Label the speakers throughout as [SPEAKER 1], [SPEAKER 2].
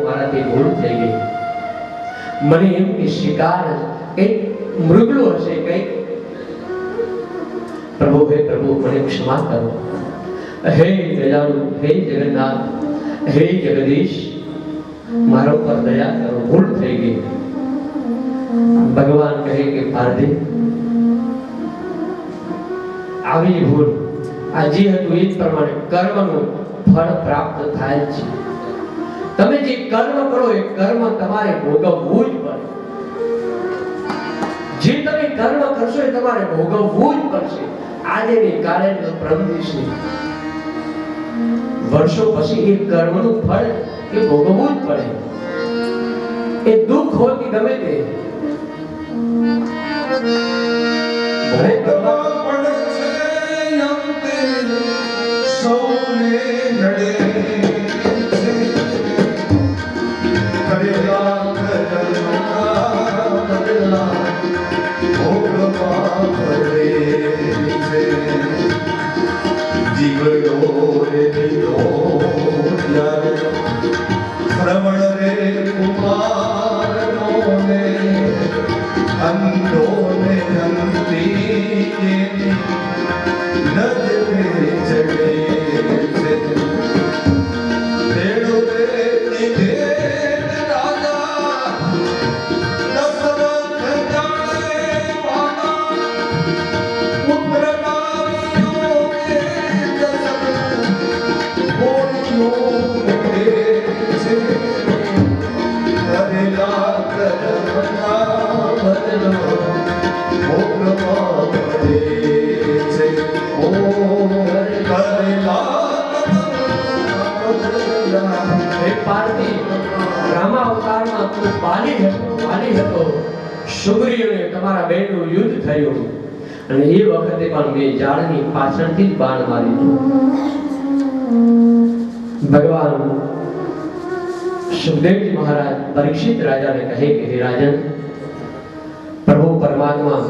[SPEAKER 1] મારાથી ભૂલ થઈ ગઈ. મને એમ કે શિકાર કંઈક મૃગલો હશે કંઈક. પ્રભુ હે પ્રભુ મને ક્ષમા કરો. હે દયાળુ, હે જગન્નાથ, હે જગદીશ, મારો પર દયા કરો, ભૂલ થઈ ગઈ. ભગવાન કહે કે પાર્થિવ, આવી ભૂલ આજે હતું એ જ પ્રમાણે કર્મનું ફળ પ્રાપ્ત થાય છે. તમે જે કર્મ કરો એ કર્મ તમારે ભોગવવું જ પડે. જે તમે કર્મ કરશો એ તમારે ભોગવવું જ પડશે. આજે ને કાલે ને પરમ દિવસે વર્ષો પછી એ કર્મનું ફળ એ ભોગવવું જ પડે. એ દુઃખ હોય કે ગમે તે ભલે કરવા પડે છે. અંતે સૌને નડે
[SPEAKER 2] શ્રવણ રે કુમારનોને અંધોને જંતી નજરે ચડે છે. તેડો રે નિધે રાજા દશરથ જાણે વાના પુત્ર નારીઓને દશરથ બોલ્યો
[SPEAKER 1] સુગ્રીવને તમારા બેનું યુદ્ધ થયું અને એ વખતે પણ મેં ઝાડની પાછળથી જ બાણ મારી દીધું. ભગવાન સુખદેવજી મહારાજ પરીક્ષિત રાજાને કહે કે હે રાજન, પ્રભુ પરમાત્મા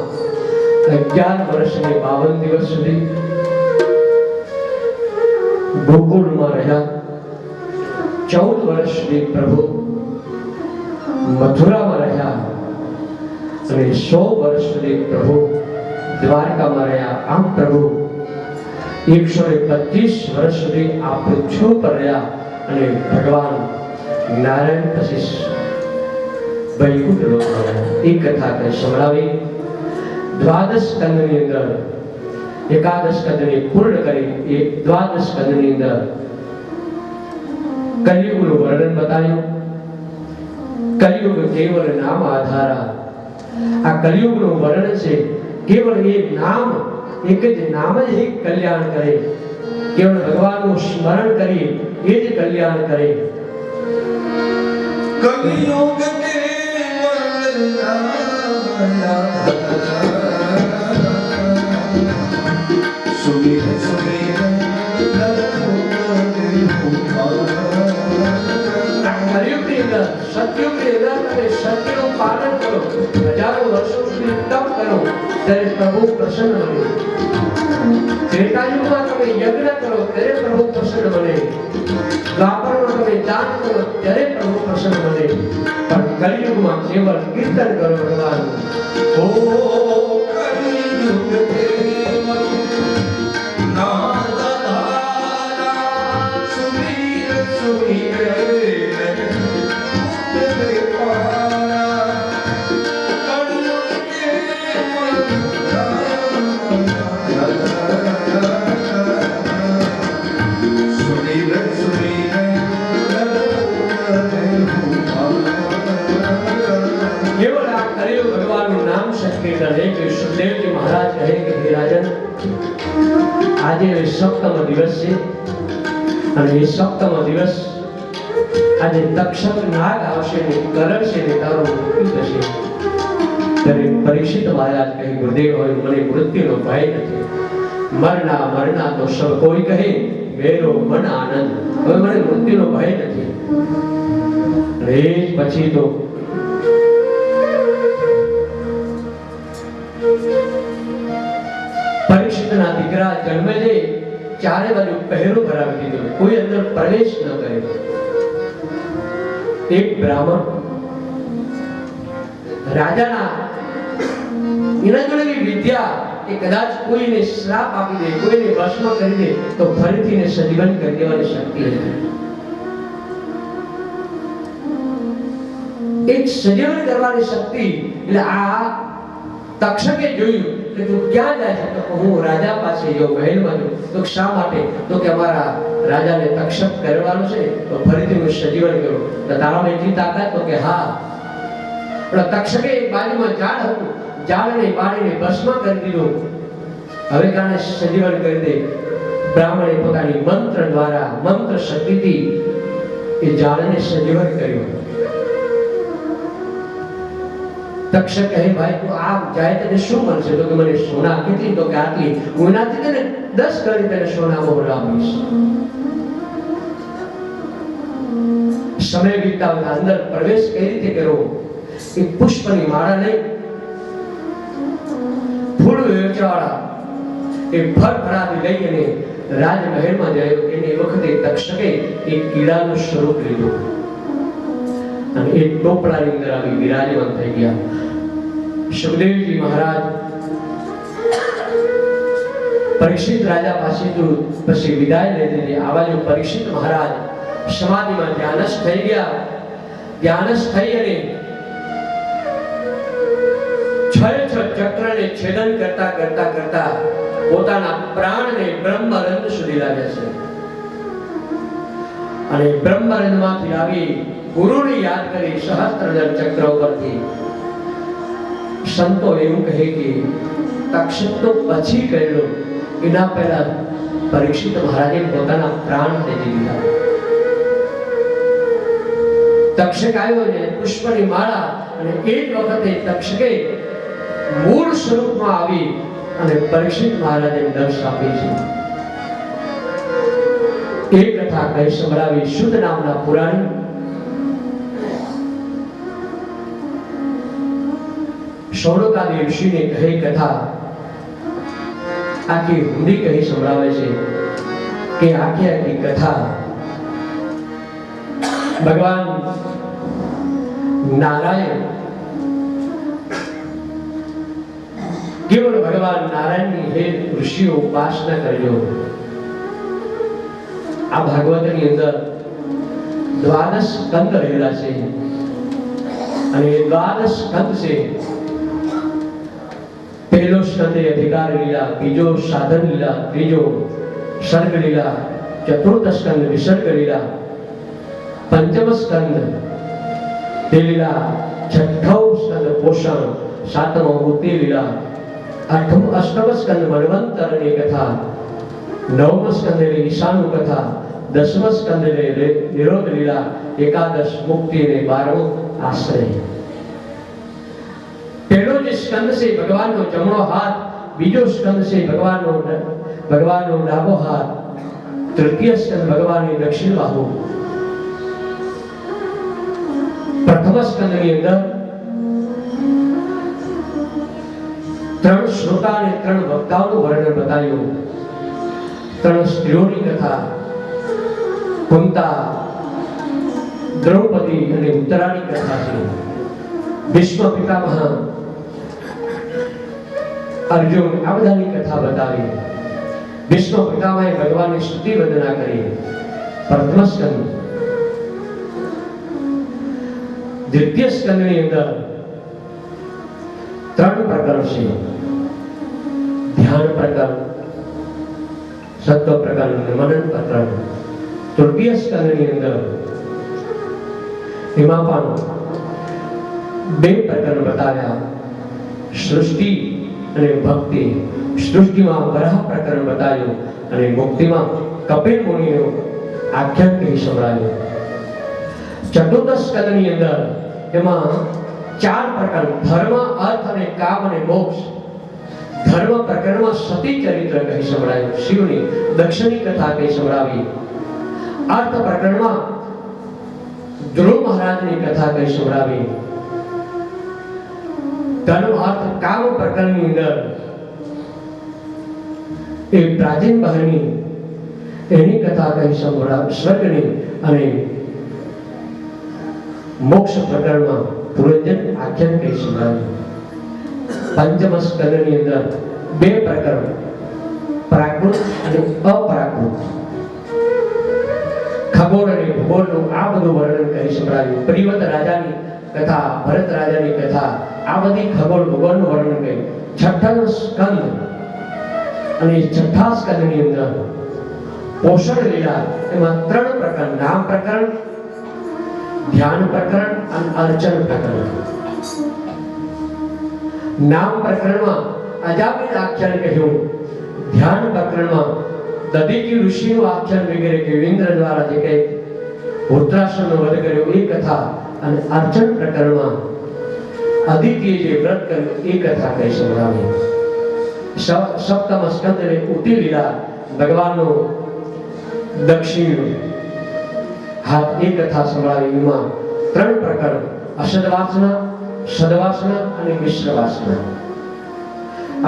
[SPEAKER 1] 11 વર્ષ અને 52 દિવસ સુધી ગોકુળમાં રહ્યા. 14 વર્ષ સુધી પ્રભુ મથુરામાં રહ્યા અને 100 વર્ષ સુધી પ્રભુ દ્વારકામાં રહ્યા. આમ પ્રભુ 125 વર્ષ સુધી આ પૃથ્વી પર રહ્યા અને ભગવાન નારાયણ પછી વૈકુંઠ લોકમાં રહ્યા. એ કથા કઈ સંભળાવી. દ્વાદશ સ્કંદની અંદર એકાદશ સ્કંદને પૂર્ણ કરી એ દ્વાદશ સ્કંદની અંદર કલિયુગનું વર્ણન બતાવ્યું. કલિયુગ કેવળ નામ આધારા. આ કલિયુગનું વર્ણન છે. કેવળ એ નામ, એક જ નામ જ એક કલ્યાણ કરે. કેવળ ભગવાનનું સ્મરણ કરીએ એ જ કલ્યાણ કરે.
[SPEAKER 2] કલિયુગ કેવળ નામ સુમિર સુમિર
[SPEAKER 1] સત્યનું પાલન કરો, હજારો વર્ષો સુધી તપ કરો, ત્યારે પ્રભુ પ્રસન્ન બને. ત્રેતાયુગમાં તમે યજ્ઞ કરો ત્યારે પ્રભુ પ્રસન્ન બને. દ્વાપરમાં તમે દાન કરો ત્યારે પ્રભુ પ્રસન્ન બને. પણ કલિયુગમાં કેવળ કીર્તન કરો ભગવાન.
[SPEAKER 2] ઓ કલિયુગ કેવળ નાદ ધારા સુમિર સુમિર
[SPEAKER 1] સુખદેવજી મહારાજ કહે કે હે રાજન, આજે સપ્તમ દિવસ છે અને એ સપ્તમ દિવસ આજે તક્ષક નાગ આવશે ને કરડશે ને તારો મૃત્યુ થશે. ત્યારે પરીક્ષિત મહારાજ કહે ગુરુદેવ, હવે મને મૃત્યુનો ભય નથી. મરના મરના તો સબ કોઈ કહે, મેરો મન આનંદ. હવે મને મૃત્યુનો ભય નથી. અને એ પછી તો પરીક્ષિતના દીકરા જન્મે છે, ચારે બાજુ પહેરો ભરાવી દીધો, કોઈ અંદર પ્રવેશ ન કરે. એક બ્રાહ્મણ રાજાના એના જોડે વિદ્યા એ કદાચ કોઈને શ્રાપ આપી દે, કોઈને ભસ્મ કરી દે તો ફરીથી એને સજીવન કરી દેવાની શક્તિ હતી. એક સજીવન કરવાની શક્તિ. એટલે આ તક્ષકે જોયું કે તું ક્યાં જાય છે? તો હું રાજા પાસે જાઉં, મહેલમાં જાઉં. તો શા માટે? તો કે અમારા રાજાને તક્ષક કરવાનો છે તો ફરીથી હું સજીવન કરું. તો તારામાં એટલી તાકાત? તો કે હા. પણ તક્ષકે એક બાજુમાં ઝાડ હતું, ઝાડને પાડીને ભસ્મ કરી દીધું. હવે કાને સજીવન કરી દે. બ્રાહ્મણે પોતાની મંત્ર દ્વારા, મંત્ર શક્તિથી એ ઝાડને સજીવન કર્યું. તક્ષક કહે ભાઈ તું આમ જાય તને શું મળશે? તો કે મને સોના. કેટલી? તો કે આટલી. હું એનાથી તને 10 ગણી તને સોના મોહર આપીશ. સમય વીતતા અંદર પ્રવેશ કઈ રીતે કરવો? એક પુષ્પની માળા લઈ, ફૂલ વેચવાળા એ ફળફળાદી લઈ અને રાજમહેલમાં ગયો. એને એ વખતે તક્ષકે એક કીડાનું સ્વરૂપ લીધું અને એ ટોપલાની અંદર આવી વિરાજમાન થઈ ગયા. સુખદેવજી મહારાજ પરીક્ષિત રાજા પાસેથી પછી વિદાય લઈ લીધી. આવા જો પરીક્ષિત મહારાજ સમાધિમાં ધ્યાનસ્થ થઈ ગયા. ધ્યાનસ્થ થઈ અને છ ચક્રને છેદન કરતા કરતા કરતા પોતાના પ્રાણને બ્રહ્મરંધ સુધી લાવ્યા છે. અને બ્રહ્મરંધમાંથી લાવી ગુરુને યાદ કરી સહસ્ત્રદળ ચક્ર ઉપરથી સંતો એવું કહે કે તક્ષક તો પછી કર્યો, એના પહેલા પરીક્ષિત મહારાજે પોતાના પ્રાણ ત્યજી દીધા. તક્ષક આવ્યો ને પુષ્પની માળા, અને એ જ વખતે તક્ષકે મૂળ સ્વરૂપમાં આવી અને પરીક્ષિત મહારાજે દર્શ આપી છે. એ કથા કહી સંભળાવી શુદ્ધ નામના પુરાણી શૌનકાદી ઋષિને કહી કથા આખી ઊંડી કહી સંભળાવે છે કે આખી આખી કથા ભગવાન નારાયણ કેવળ ભગવાન નારાયણની હે ઋષિઓ ઉપાસના કરજો. આ ભાગવતની અંદર 12 સ્કંદ રહેલા છે અને 12 સ્કંદ છે. પહેલો સ્કંદ અધિકાર લીલા, બીજો સાધન લીલા, ત્રીજો સર્ગ લીલા, ચતુર્થ સ્કંદ વિસર્ગ લીલા, પંચમ સ્કંદ તે લીલા, છઠ્ઠો સ્કંદ પોષણ, સાતમો બુદ્ધિ લીલા, અષ્ટમ સ્કંદ મન્વંતરની કથા, નવમ સ્કંદ ઈશાનુ કથા, દસમ સ્કંદ નિરોધ લીલા, એકાદશ મુક્તિ ને 12મો આશ્રય. પહેલો જે સ્કંદ છે ભગવાનનો જમણો હાથ, બીજો સ્કંદ છે ભગવાનનો ડાબો હાથ, તૃતીય સ્કંદ ભગવાનની દક્ષિણ બાહુ. પ્રથમ સ્કંદની અંદર 3 શ્રોતા અને 3 વક્તાઓનું વર્ણન બતાવ્યું. 3 સ્ત્રીઓની કથા, કુંતા, દ્રૌપદી અને ઉત્તરાની કથા છે. ભીષ્મ પિતામહ, અર્જુન આ બધાની કથા બતાવી. ભીષ્મ પિતામહે ભગવાનની સ્તુતિ વંદના કરી. પ્રથમ સ્કંદ. દ્વિતીય સ્કંદની અંદર 3 પ્રકરણ છે. ધ્યાન પ્રકરણ, સત્વ પ્રકરણ, મનન પ્રકરણ. તૃતીય સ્કંદની અંદર એમાં પણ 2 પ્રકરણ બતાવ્યા. સૃષ્ટિ અને ભક્તિ. સૃષ્ટિમાં વરાહ પ્રકરણ બતાવ્યું અને મુક્તિમાં કપિલ મુનિનું આખ્યાન કહી સંભળાવ્યું. ચતુર્થ સ્કંદની અંદર એમાં 4 પ્રકરણ, ધર્મ, અર્થ અને કામ અને મોક્ષ. ધર્મ પ્રકરણમાં સતી ચરિત્ર કહી સંભળાયું, શિવની દક્ષિણી કથા કહી સંભળાવી. અર્થ પ્રકરણમાં ધ્રુવ મહારાજની કથા કહી સંભળાવી. ધર્મ, અર્થ, કામ પ્રકરણની અંદર એ પ્રાચીન બહેની એની કથા કહી સંભળાવી. સ્વર્ગની અને મોક્ષ પ્રકરણમાં પુરંજન આખ્યાન કહી સંભળાવ્યું. પંચમ સ્કંદની અંદર બે પ્રકરણ, પ્રાકૃત અને અપ્રાકૃત, ખગોળ અને ભૂગોળનું આ બધું વર્ણન કરી સંભળાવ્યું. પરિવત રાજાની કથા, ભરત રાજાની કથા, આ બધી ખગોળ ભૂગોળનું વર્ણન કર્યું. છઠ્ઠો સ્કંદ અને છઠ્ઠા સ્કંદની અંદર પોષણ લીલા, એમાં ત્રણ પ્રકરણ, નામ પ્રકરણ, ધ્યાન પ્રકરણ અને અર્ચન પ્રકરણ. નામ પ્રકરણમાં અજામિલ આખ્યાન કહ્યું, ધ્યાન પ્રકરણમાં દધીચી ઋષિનું આખ્યાન વગેરે કહ્યું, ઇન્દ્ર દ્વારા જે કંઈ વૃત્રાસુરનો વધ કર્યો એ કથા, અને અર્ચન પ્રકરણમાં અદિતિએ જે વ્રત કર્યું એ કથા કહી સંભળાવી. સપ્તમ સ્કંદ એટલે ઉટી લીલા, ભગવાનનો દક્ષિણ હાથ, એ કથા સંભળાવી. એમાં ત્રણ પ્રકરણ, અષદવાસના, સદવાસના અને મિશ્રવાસના.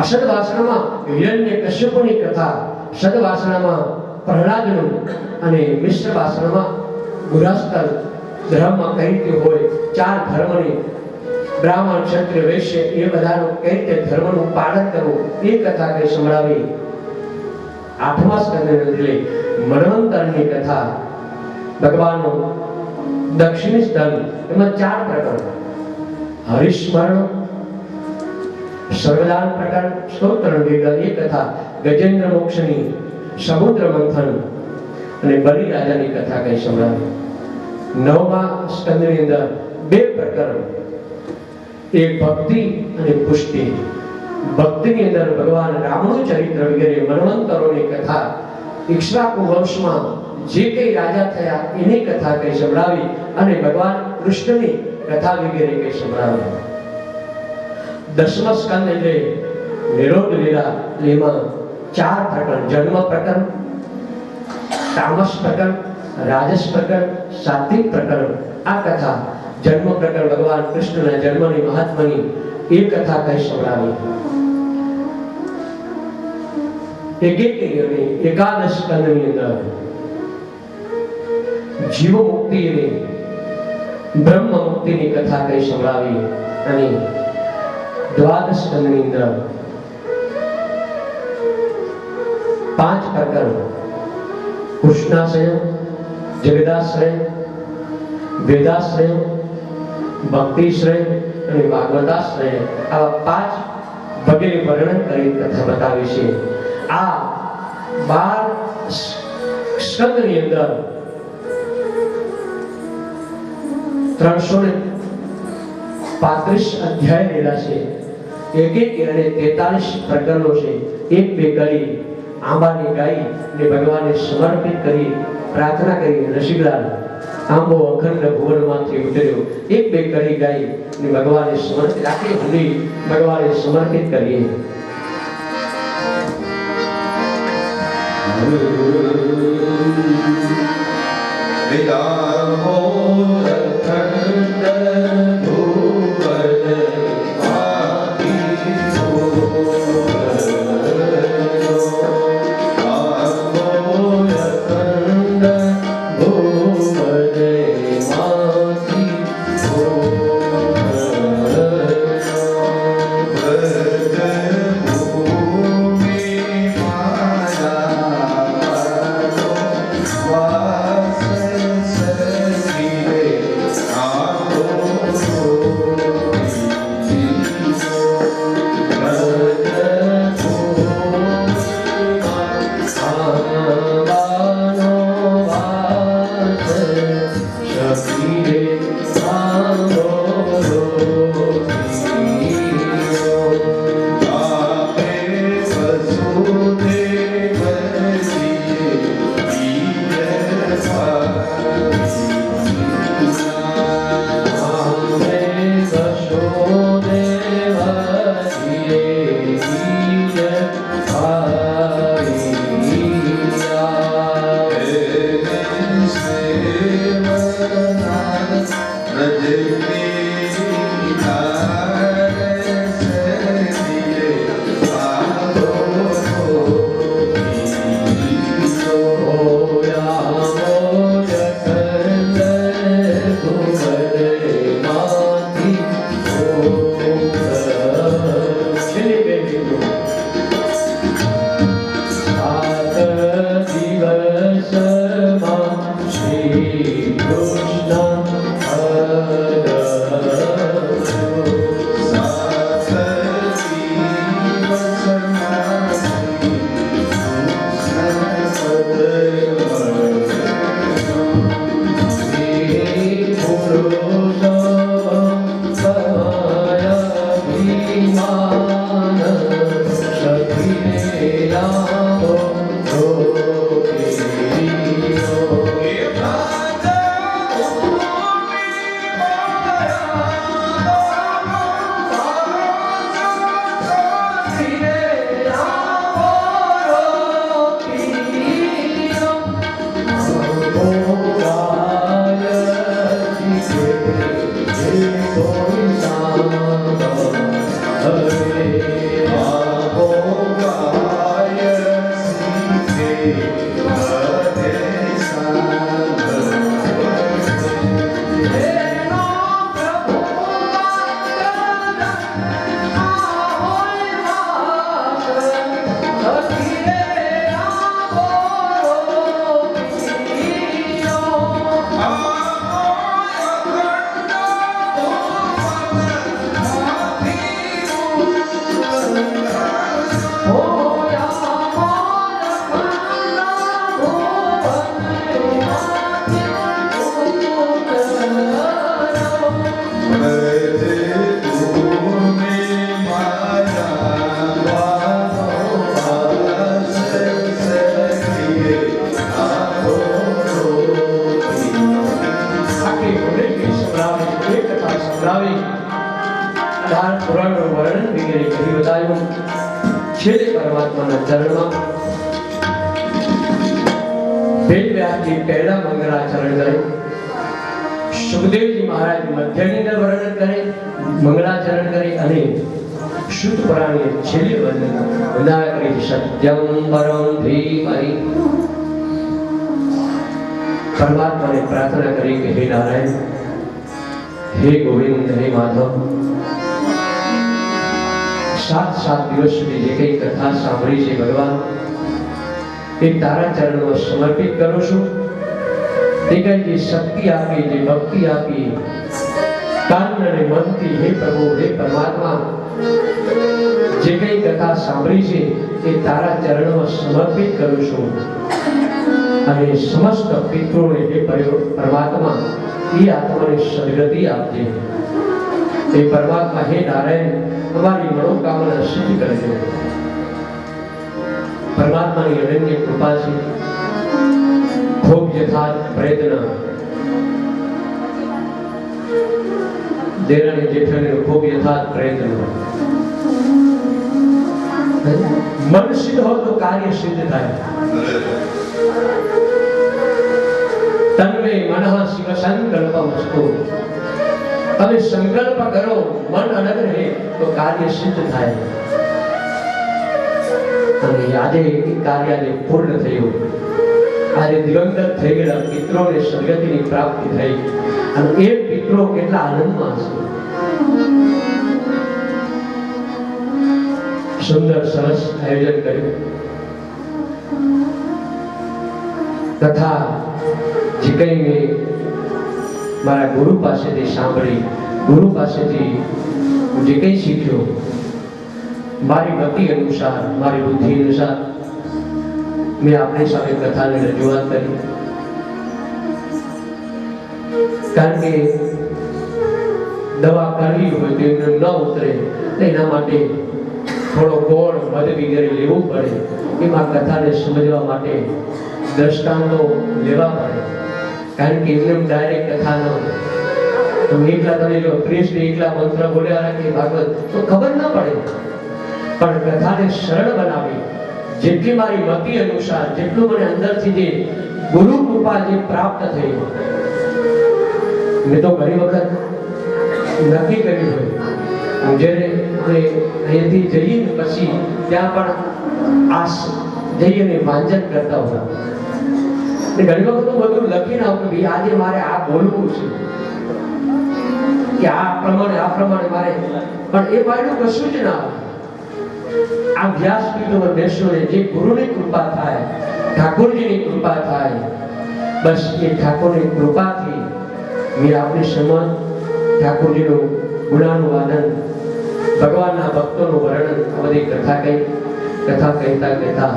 [SPEAKER 1] અષદવાસનામાં હિરણ્યકશ્યપુની કથા, સદવાસનામાં પ્રહલાદનું અને મિશ્રવાસનામાં ગૃહસ્થ ધર્મમાં કઈ રીતે હોય, ચાર ધર્મની, બ્રાહ્મણ, ક્ષત્રિય, વૈશ્ય, એ બધાનું કઈ રીતે ધર્મનું પાલન કરવું એ કથા કઈ સંભળાવી. આઠમા સ્કંદને એટલે મન્વંતરની કથા, ભગવાનનું દક્ષિણી સ્તન, એમાં ચાર પ્રકરણ, હરિસ્મરણ, સર્વદાન પ્રકરણ, સ્તોત્ર એ કથા, ગજેન્દ્ર મોક્ષની, સમુદ્ર મંથન અને બલિ રાજાની કથા કઈ સંભળાવી. નવમા સ્કંદની અંદર બે પ્રકરણ, એક ભક્તિ અને પુષ્ટિ. ભક્તિની અંદર ભગવાન રામનું ચરિત્ર વગેરે મન્વંતરોની કથા, ઇક્ષ્વાકુ વંશમાં જે કઈ રાજા થયા એની કથા કઈ સંભળાવી, અને ભગવાન કૃષ્ણની કથા વગેરે કઈ સંભળાવી. દસમા સ્કંદ એટલે નિરોધ લીલા, એમાં ચાર પ્રકરણ, જન્મ પ્રકરણ, તામસ પ્રકરણ, રાજસ પ્રકરણ, સાત્વિક પ્રકરણ. આ કથા જન્મ પ્રકરણ ભગવાન કૃષ્ણના જન્મની મહાત્માની એ કથા કઈ સંભળાવી. એકાદશ સ્કંદની અંદર જીવ મુક્તિ અને બ્રહ્મ મુક્તિની કથા કઈ સંભળાવી. અને દ્વાદશ સ્કંદની અંદર પાંચ પ્રકરણ, કૃષ્ણાશ્રય, જગદાશ્રય, વેદાશ્રય, ભક્તિશ્રય અને ભાગવતાશ્રય, આવા પાંચ વગેરે વર્ણન કરી કથા બતાવી છે. આ 12 સ્કંદની અંદર 335 અધ્યાય રહેલા છે. એક અને 43 પ્રકરણો છે. એક બે કરી આંબાની ગાય ને ભગવાનને સમર્પિત કરી પ્રાર્થના કરી, રસિકલાલ આંબો અખંડ ભુવનમાંથી ઉતર્યો. એક બે કરી ગાય ને ભગવાનને સમર્પિત, આખી હુંડી ભગવાનને સમર્પિત કરીએ. છેલ્લે પરમાત્માના ચરણમાં વેદવ્યાસજી પહેલા મંગળાચરણ કરે, સુખદેવજી મહારાજ મધ્યની અંદર વર્ણન કરે, મંગળાચરણ કરે અને શુદ્ધ પુરાણની છેલ્લી વંદના કરી સત્યમ પરમ ધીમહિ. પરમાત્માને પ્રાર્થના કરી કે હે નારાયણ, હે ગોવિંદ, હે માધવ, 7 દિવસ સુધી જે કઈ કથા સાંભળી છે ભગવાન, એ તારા ચરણોમાં સમર્પિત કરું છું. તે કઈ જે શક્તિ આપી, જે ભક્તિ આપી, તન અને મનથી હે પ્રભુ, હે પરમાત્મા, જે કઈ કથા સાંભળી છે એ તારા ચરણોમાં સમર્પિત કરું છું. અને સમસ્ત પિતૃઓને હે પરમાત્મા એ આત્માને સદગતિ આપજે. એ પરમાત્મા હે નારાયણ, અમારી મનોકામના સિદ્ધ કરજો. પરમાત્માની અનન્ય કૃપા છે. ખૂબ યથાર્થ પ્રયત્ન દેરાણી જેઠાણીનો ખૂબ યથાર્થ પ્રયત્ન. મન સિદ્ધ હોય તો કાર્ય સિદ્ધ થાય. તન્મે મનઃ શિવ સંકલ્પમસ્તુ. તમે સંકલ્પ કરો, મન અલગ રહે તો કાર્ય સિદ્ધ થાય. અને આજે એ કાર્ય પૂર્ણ થયું. આજે દિવંગત થઈ ગયેલા પિતૃઓને સદગતિની પ્રાપ્તિ થઈ અને એ પિતૃઓ કેટલા આનંદમાં છે. સુંદર સરસ આયોજન કર્યું. તથા જે કંઈ મેં મારા ગુરુ પાસેથી સાંભળી, ગુરુ પાસેથી હું જે કંઈ શીખ્યો, મારી મતિ અનુસાર, મારી બુદ્ધિ અનુસાર મેં આપણી સામે કથાની રજૂઆત કરી. કારણ કે દવા કરવી હોય તો એમને ન ઉતરે, એના માટે થોડો ગોળ મધ વગેરે લેવું પડે. એમાં કથાને સમજવા માટે દ્રષ્ટાંતો લેવા પડે. કારણ કે એમને ડાયરેક્ટ કથા ન હોય તો એકલા તમે જો કૃષ્ણ એકલા મંત્ર બોલ્યા રાખીએ ભાગવત તો ખબર ન પડે. પણ કથાને સરળ બનાવી, જેટલી મારી મતિ અનુસાર, જેટલું મને અંદરથી જે ગુરુ કૃપા જે પ્રાપ્ત થઈ, મેં તો ઘણી વખત નક્કી કર્યું હોય જ્યારે અહીંયાથી જઈએ ને પછી ત્યાં પણ આ જઈને વાંચન કરતા હતા. ઘણી વખત હું બધું લખીને આવું કે આજે મારે આ બોલવું છે કે આ પ્રમાણે મારે, પણ એ મારું કશું જ ના આવે. આ વ્યાસપીઠ ઉપર બેસો ને જે ગુરુની કૃપા થાય, ઠાકોરજીની કૃપા થાય, બસ એ ઠાકોરની કૃપાથી મેં આપણી સમજ ઠાકોરજીનું ગુણાનુવાદન, ભગવાનના ભક્તોનું વર્ણન, આ બધી કથા કહેતા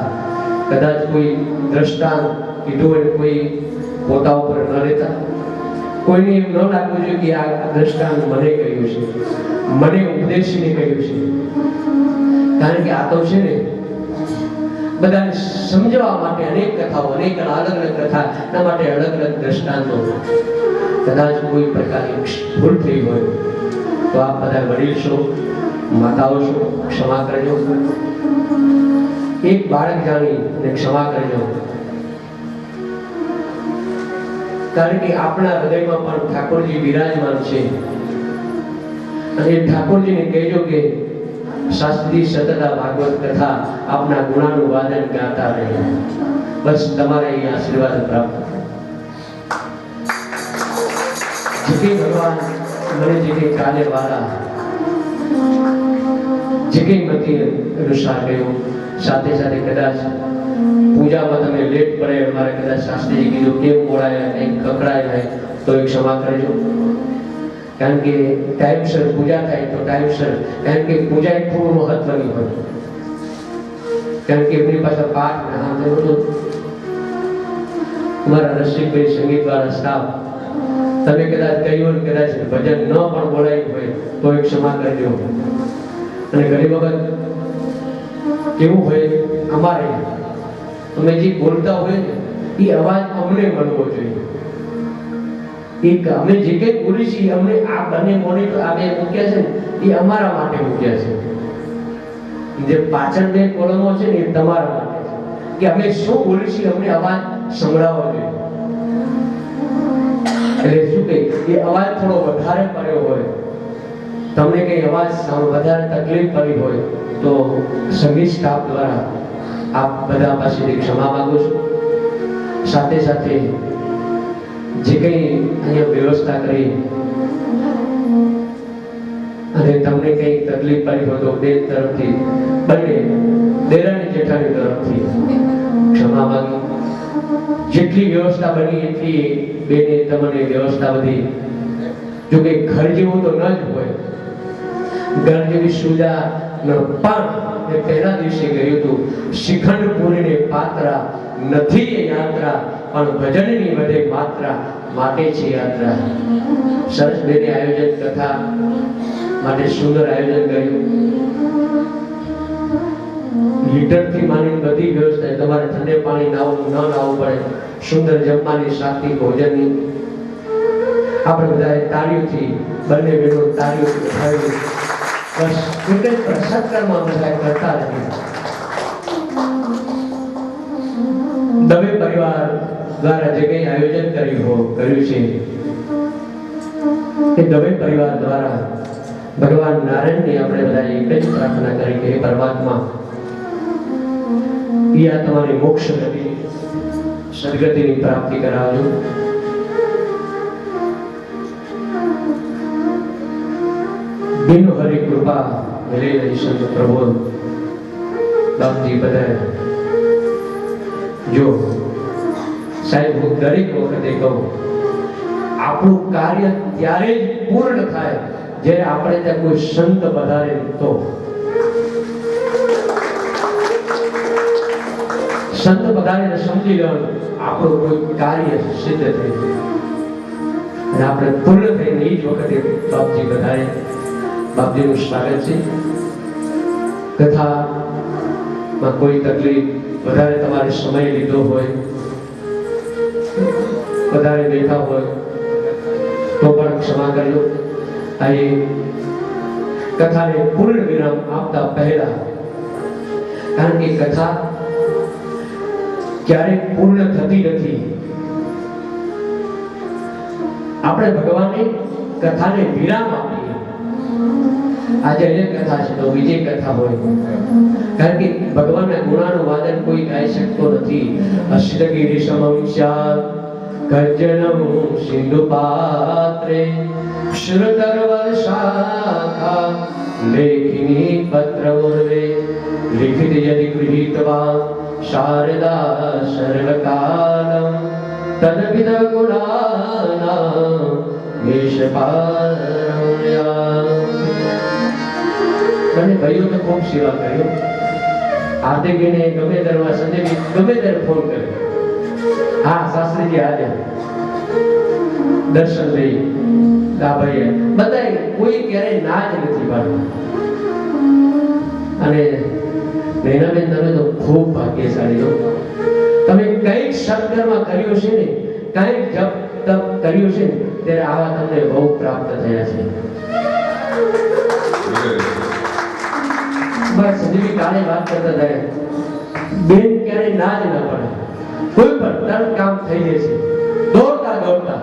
[SPEAKER 1] કદાચ કોઈ દ્રષ્ટાંત કીધું હોય, કોઈ પોતા ઉપર ન લેતા, કોઈને એમ ન લાગવું જોઈએ કે આ દ્રષ્ટાંત મને કહ્યું છે, મને ઉપદેશીને કહ્યું છે. કારણ કે આ તો છે ને બધાને સમજવા માટે અનેક કથાઓ, અનેક અલગ અલગ કથા, એના માટે અલગ અલગ દ્રષ્ટાંતો. કદાચ કોઈ પ્રકારની ભૂલ થઈ હોય તો આપ બધા વડીલ છો, માતાઓ છો, ક્ષમા કરજો. એક બાળક જાણી અને ક્ષમા કરજો. કારણ કે આપણા હૃદયમાં પણ ઠાકોરજી બિરાજમાન છે. અને ઠાકોરજીને કહેજો કે શાસ્ત્રી સતતા ભાગવત કથા આપના ગુણાનું વાદન ગાતા રહે. બસ તમારે એ આશીર્વાદ પ્રાપ્ત જે કંઈ ભગવાન મને જે કંઈ કાલે વાળા જે કંઈ મતી અનુસાર ગયો, સાથે સાથે કદાચ પૂજામાં તમે લેટ પડે, મારે કદાચ શાસ્ત્રીજી કીધું કેમ બોલાયા, કંઈક કકડાય તો એક ક્ષમા કરજો. કારણ કે ટાઈમસર પૂજા થાય તો ટાઈમસર, કારણ કે પૂજા એક ખૂબ મહત્વની હોય. કારણ કે એમની પાસે પાઠ ના બધું તમારા રસિકભાઈ સંગીત વાળા સ્ટાફ તમે કદાચ કહ્યું કદાચ ભજન ન પણ બોલાયું હોય તો એક ક્ષમા કરજો. અને ઘણી વખત કેવું હોય, અમારે અમે જે બોલતા હોય ને એ અવાજ અમને મળવો જોઈએ. એક અમે જે કંઈ બોલી છીએ અમને આ બંને મોનિટર આ બે મૂક્યા છે ને એ અમારા માટે મૂક્યા છે. જે પાછળ બે કોલમો છે ને એ તમારા માટે છે કે અમે શું બોલી છીએ અમને અવાજ સંભળાવવો જોઈએ. એટલે શું કે એ અવાજ થોડો વધારે પડ્યો હોય, તમને કઈ અવાજ વધારે તકલીફ પડી હોય તો સંગીત સ્ટાફ દ્વારા આપ બધા પાસેથી ક્ષમા માંગુ છું. સાથે સાથે જે કંઈ અહીંયા વ્યવસ્થા કરી અને તમને કંઈ તકલીફ પડી હોય તો બેન તરફથી બંને દેરાણી જેઠાણી તરફથી ક્ષમા માંગી. જેટલી વ્યવસ્થા બની એટલી બેને તમને વ્યવસ્થા બધી, જો કે ઘર જેવું તો ન જ હોય, ઘર જેવી સુવિધા પણ એ પહેલા દિવસે કહ્યું હતું, શિખંડ પૂરીને પાત્રા નથી એ યાત્રા, પણ ભજનની વધે માત્રા માટે છે યાત્રા. સરસ બેને આયોજન કથા માટે સુંદર આયોજન કર્યું. હીટરથી માંડીને બધી વ્યવસ્થા, તમારે ઠંડે પાણી નાવું ન નાવું પડે, સુંદર જમવાની સાત્વિક ભોજનની આપણે બધાએ તાળીઓથી બંને બહેનો તાળીઓથી ઉઠાવી. બસ એક જ સત્કર્મમાં બધા કરતા રહીએ. દવે પરિવાર દ્વારા જે કંઈ આયોજન કર્યું છે એ દવે પરિવાર દ્વારા ભગવાન નારાયણની આપણે બધા એક જ પ્રાર્થના કરી કે હે પરમાત્મા, આ તમારી મોક્ષ ગતિ સદગતિની પ્રાપ્તિ કરાવજો. બિન હરી કૃપા મિલે નહીં સંત પ્રભુ બાપજી બધાએ. જો સાહેબ હું દરેક વખતે કહું, આપણું કાર્ય ત્યારે જ પૂર્ણ થાય જ્યારે આપણે ત્યાં કોઈ સંત પધારે તો. સંત પધારીને સમજી લેવાનું આપણું કોઈ કાર્ય સિદ્ધ થઈ અને આપણે પૂર્ણ થઈને એ જ વખતે બાપજી પધારે. બાપજીનું સ્વાગત છે. કથામાં કોઈ તકલીફ, વધારે તમારે સમય લીધો હોય, વધારે બેઠા હોય તો પણ ક્ષમા કરજો. અહીં કથાને પૂર્ણ વિરામ આપતા પહેલા, કારણ કે કથા ક્યારેય પૂર્ણ થતી નથી. આપણે ભગવાનની કથાને વિરામ આપીએ. આજે અનેક કથા છે તો બીજી કથા હોય, કારણ કે ભગવાનના ગુણાનું વાદન કોઈ ગાઈ શકતો નથી. અષ્ટગિરી સમંસ્યા ગર્જનમ સિંધુ પાત્રે શ્રુતર્વર શાખા લેખિની પત્ર ઉર્વે લિખિત યદિ ગૃહીત્વા શારદા સર્વકાલમ તદવિદ ગુણાનાં વિષપારમ્યા. અને ભાઈઓ તો ખૂબ સેવા કર્યો. હાર્દિકને ગમે ત્યારે સંજય ગમે ત્યારે ફોન કર્યો, હા શાસ્ત્રીજી હાજર, દર્શન લઈ આ ભાઈ બધાય કોઈ ક્યારેય ના જ નથી પાડ્યું. અને નૈનાબેન તમે તો ખૂબ ભાગ્યશાળી છો. તમે કઈક સત્કર્મ કર્યો છે ને, કઈક જપ તપ કર્યું છે ને, ત્યારે આવા તમને બહુ પ્રાપ્ત થયા છે. બસ સંજીવી કાલે વાત કરતા હતા, બેન ક્યારે ના જ ના પડે, કોઈ પણ તરત કામ થઈ જશે, દોડતા દોડતા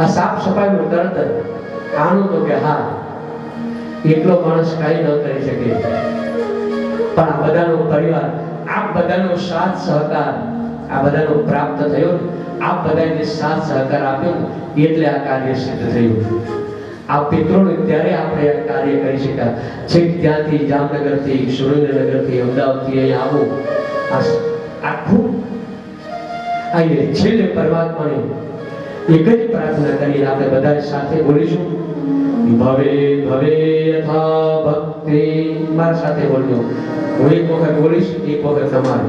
[SPEAKER 1] આ સાફ સફાઈનું તરત જ આનું તો કે હા એકલો માણસ કાંઈ ન કરી શકે, પણ આ બધાનો પરિવાર, આ બધાનો સાથ સહકાર, આ બધાનો પ્રાપ્ત થયો ને, આ બધાને સાથ સહકાર આપ્યો ને એટલે આ કાર્ય સિદ્ધ થયું. આ પિતૃને ત્યારે આપણે આ કાર્ય કરી શક્યા. છેક ત્યાંથી જામનગરથી, સુરેન્દ્રનગરથી, અમદાવાદથી અહીં આવું, આખું અહીં છેલ્લે પરમાત્માની એક જ પ્રાર્થના કરીને આપણે બધા સાથે બોલીશું. ભવે ભવે યથા ભક્તિ. મારા સાથે બોલજો. હું એક વખત બોલીશ, એક વખત તમારે.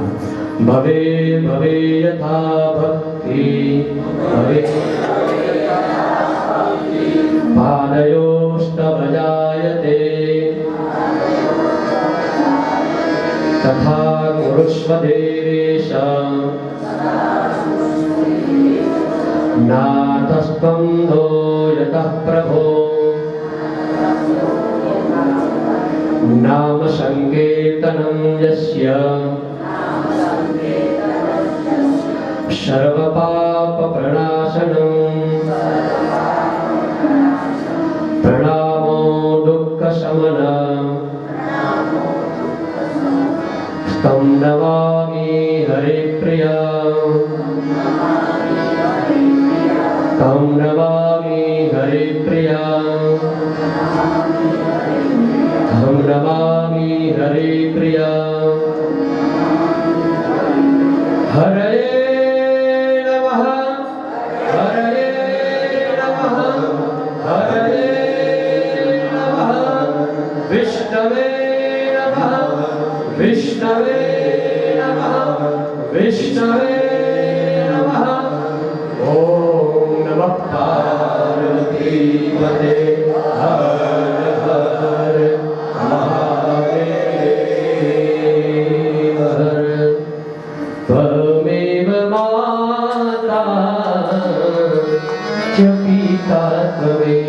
[SPEAKER 1] ભવે ભવે યથા ભક્તિ, ભવે પાદયોસ્તભજાયતે તથા ગુરુષ્વ દેવેશ નાથસ્ત્વં નો યતઃ પ્રભો નામ સંકીર્તનં યસ્ય સર્વ પાપ પ્રણાશનં પ્રણામો દુઃખ શમનં तं નમામિ હરિપ્રિયં तं નમામિ હરિપ્રિયં तं નમામિ હરિપ્રિયં. હરયે નમઃ હરયે નમઃ હરયે નમઃ વિષ્ણવે નમઃ વિષ્ણવે નમઃ વિષ્ણવે નમઃ. ઓમ નમઃ પાર્વતી પતે હર હર મહાદેવ હર. ત્વમેવ માતા ચ પિતા ત્વમેવ